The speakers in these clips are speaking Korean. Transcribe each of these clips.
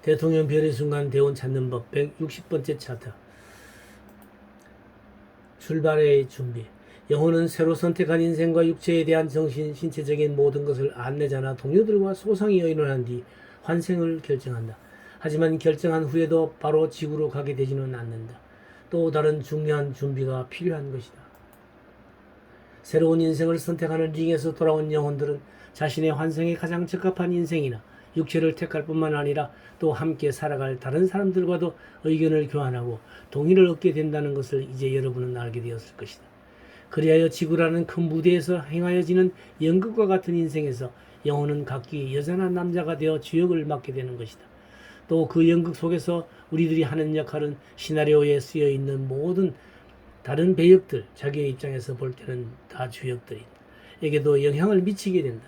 대통령 별의 순간 대원 찾는 법 160번째 차트. 출발의 준비. 영혼은 새로 선택한 인생과 육체에 대한 정신, 신체적인 모든 것을 안내자나 동료들과 소상히 의논한 뒤 환생을 결정한다. 하지만 결정한 후에도 바로 지구로 가게 되지는 않는다. 또 다른 중요한 준비가 필요한 것이다. 새로운 인생을 선택하는 링에서 돌아온 영혼들은 자신의 환생에 가장 적합한 인생이나 육체를 택할 뿐만 아니라 또 함께 살아갈 다른 사람들과도 의견을 교환하고 동의를 얻게 된다는 것을 이제 여러분은 알게 되었을 것이다. 그리하여 지구라는 큰 무대에서 행하여지는 연극과 같은 인생에서 영혼은 각기 여자나 남자가 되어 주역을 맡게 되는 것이다. 또 그 연극 속에서 우리들이 하는 역할은 시나리오에 쓰여 있는 모든 다른 배역들, 자기의 입장에서 볼 때는 다 주역들에게도 영향을 미치게 된다.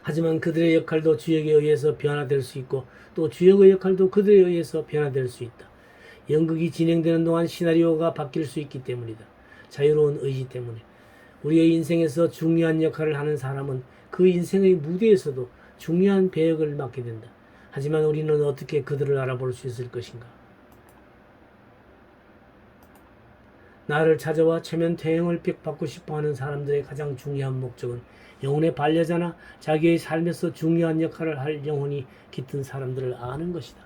하지만 그들의 역할도 주역에 의해서 변화될 수 있고 또 주역의 역할도 그들에 의해서 변화될 수 있다. 연극이 진행되는 동안 시나리오가 바뀔 수 있기 때문이다. 자유로운 의지 때문에. 우리의 인생에서 중요한 역할을 하는 사람은 그 인생의 무대에서도 중요한 배역을 맡게 된다. 하지만 우리는 어떻게 그들을 알아볼 수 있을 것인가? 나를 찾아와 체면 퇴행을 받고 싶어하는 사람들의 가장 중요한 목적은 영혼의 반려자나 자기의 삶에서 중요한 역할을 할 영혼이 깃든 사람들을 아는 것이다.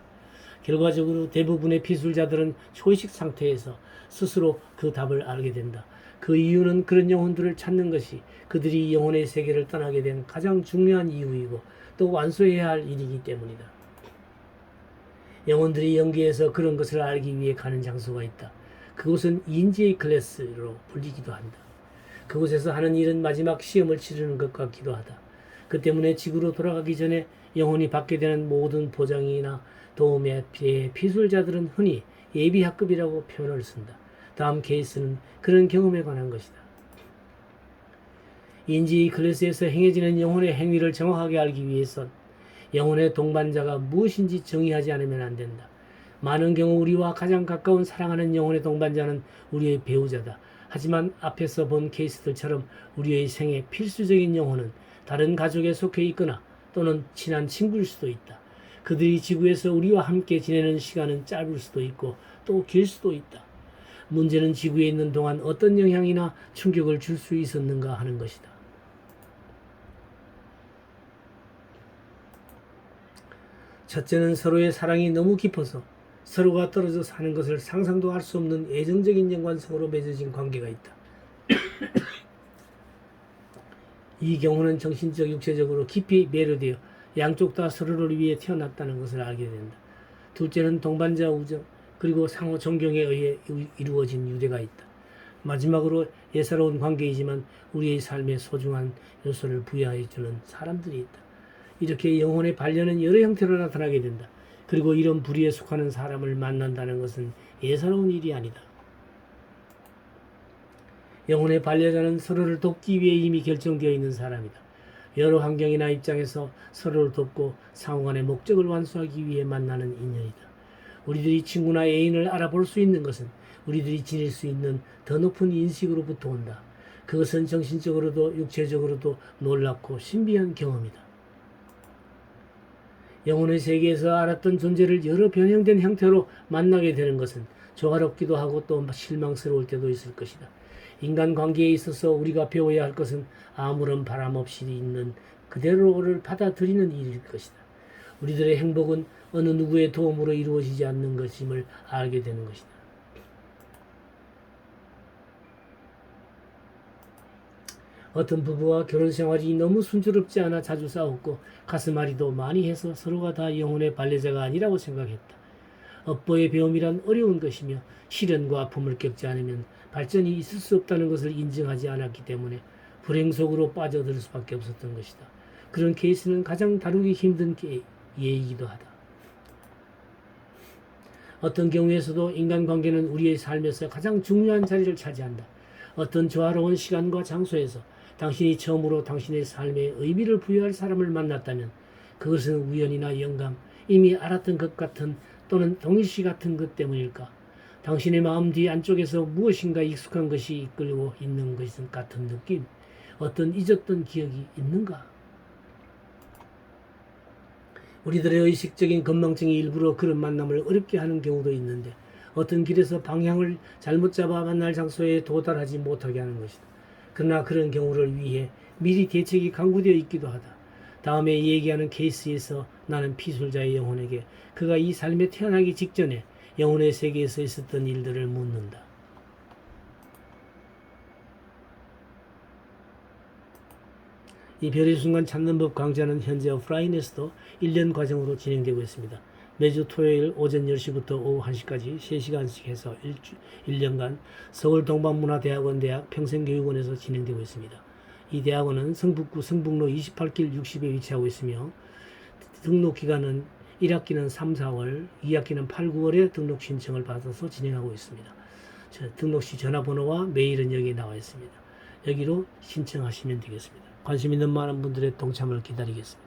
결과적으로 대부분의 피술자들은 초의식 상태에서 스스로 그 답을 알게 된다. 그 이유는 그런 영혼들을 찾는 것이 그들이 영혼의 세계를 떠나게 된 가장 중요한 이유이고 또 완수해야 할 일이기 때문이다. 영혼들이 연계해서 그런 것을 알기 위해 가는 장소가 있다. 그곳은 인지의 클래스로 불리기도 한다. 그곳에서 하는 일은 마지막 시험을 치르는 것 같기도 하다. 그 때문에 지구로 돌아가기 전에 영혼이 받게 되는 모든 보장이나 도움에 피술자들은 흔히 예비학급이라고 표현을 쓴다. 다음 케이스는 그런 경험에 관한 것이다. 인지의 클래스에서 행해지는 영혼의 행위를 정확하게 알기 위해선 영혼의 동반자가 무엇인지 정의하지 않으면 안 된다. 많은 경우 우리와 가장 가까운 사랑하는 영혼의 동반자는 우리의 배우자다. 하지만 앞에서 본 케이스들처럼 우리의 생애 필수적인 영혼은 다른 가족에 속해 있거나 또는 친한 친구일 수도 있다. 그들이 지구에서 우리와 함께 지내는 시간은 짧을 수도 있고 또 길 수도 있다. 문제는 지구에 있는 동안 어떤 영향이나 충격을 줄 수 있었는가 하는 것이다. 첫째는 서로의 사랑이 너무 깊어서 서로가 떨어져 사는 것을 상상도 할 수 없는 애정적인 연관성으로 맺어진 관계가 있다. 이 경우는 정신적, 육체적으로 깊이 매료되어 양쪽 다 서로를 위해 태어났다는 것을 알게 된다. 둘째는 동반자 우정, 그리고 상호 존경에 의해 이루어진 유대가 있다. 마지막으로 예사로운 관계이지만 우리의 삶에 소중한 요소를 부여해주는 사람들이 있다. 이렇게 영혼의 반려는 여러 형태로 나타나게 된다. 그리고 이런 부류에 속하는 사람을 만난다는 것은 예사로운 일이 아니다. 영혼의 반려자는 서로를 돕기 위해 이미 결정되어 있는 사람이다. 여러 환경이나 입장에서 서로를 돕고 상호간의 목적을 완수하기 위해 만나는 인연이다. 우리들이 친구나 애인을 알아볼 수 있는 것은 우리들이 지닐 수 있는 더 높은 인식으로부터 온다. 그것은 정신적으로도 육체적으로도 놀랍고 신비한 경험이다. 영혼의 세계에서 알았던 존재를 여러 변형된 형태로 만나게 되는 것은 조화롭기도 하고 또 실망스러울 때도 있을 것이다. 인간관계에 있어서 우리가 배워야 할 것은 아무런 바람 없이 있는 그대로를 받아들이는 일일 것이다. 우리들의 행복은 어느 누구의 도움으로 이루어지지 않는 것임을 알게 되는 것이다. 어떤 부부와 결혼생활이 너무 순조롭지 않아 자주 싸웠고 가슴앓이도 많이 해서 서로가 다 영혼의 반려자가 아니라고 생각했다. 업보의 배움이란 어려운 것이며 시련과 아픔을 겪지 않으면 발전이 있을 수 없다는 것을 인정하지 않았기 때문에 불행 속으로 빠져들 수밖에 없었던 것이다. 그런 케이스는 가장 다루기 힘든 예이기도 하다. 어떤 경우에서도 인간관계는 우리의 삶에서 가장 중요한 자리를 차지한다. 어떤 조화로운 시간과 장소에서 당신이 처음으로 당신의 삶에 의미를 부여할 사람을 만났다면 그것은 우연이나 영감, 이미 알았던 것 같은 또는 동일시 같은 것 때문일까? 당신의 마음 뒤 안쪽에서 무엇인가 익숙한 것이 이끌고 있는 것 같은 느낌, 어떤 잊었던 기억이 있는가? 우리들의 의식적인 건망증이 일부러 그런 만남을 어렵게 하는 경우도 있는데 어떤 길에서 방향을 잘못 잡아 만날 장소에 도달하지 못하게 하는 것이다. 그러나 그런 경우를 위해 미리 대책이 강구되어 있기도 하다. 다음에 얘기하는 케이스에서 나는 피술자의 영혼에게 그가 이 삶에 태어나기 직전에 영혼의 세계에서 있었던 일들을 묻는다. 이 별의 순간 찾는 법 강좌는 현재 오프라인에서도 1년 과정으로 진행되고 있습니다. 매주 토요일 오전 10시부터 오후 1시까지 3시간씩 해서 1년간 서울 동방문화대학원 대학 평생교육원에서 진행되고 있습니다. 이 대학원은 성북구 성북로 28길 60에 위치하고 있으며 등록 기간은 1학기는 3, 4월, 2학기는 8, 9월에 등록 신청을 받아서 진행하고 있습니다. 등록 시 전화번호와 메일은 여기에 나와 있습니다. 여기로 신청하시면 되겠습니다. 관심 있는 많은 분들의 동참을 기다리겠습니다.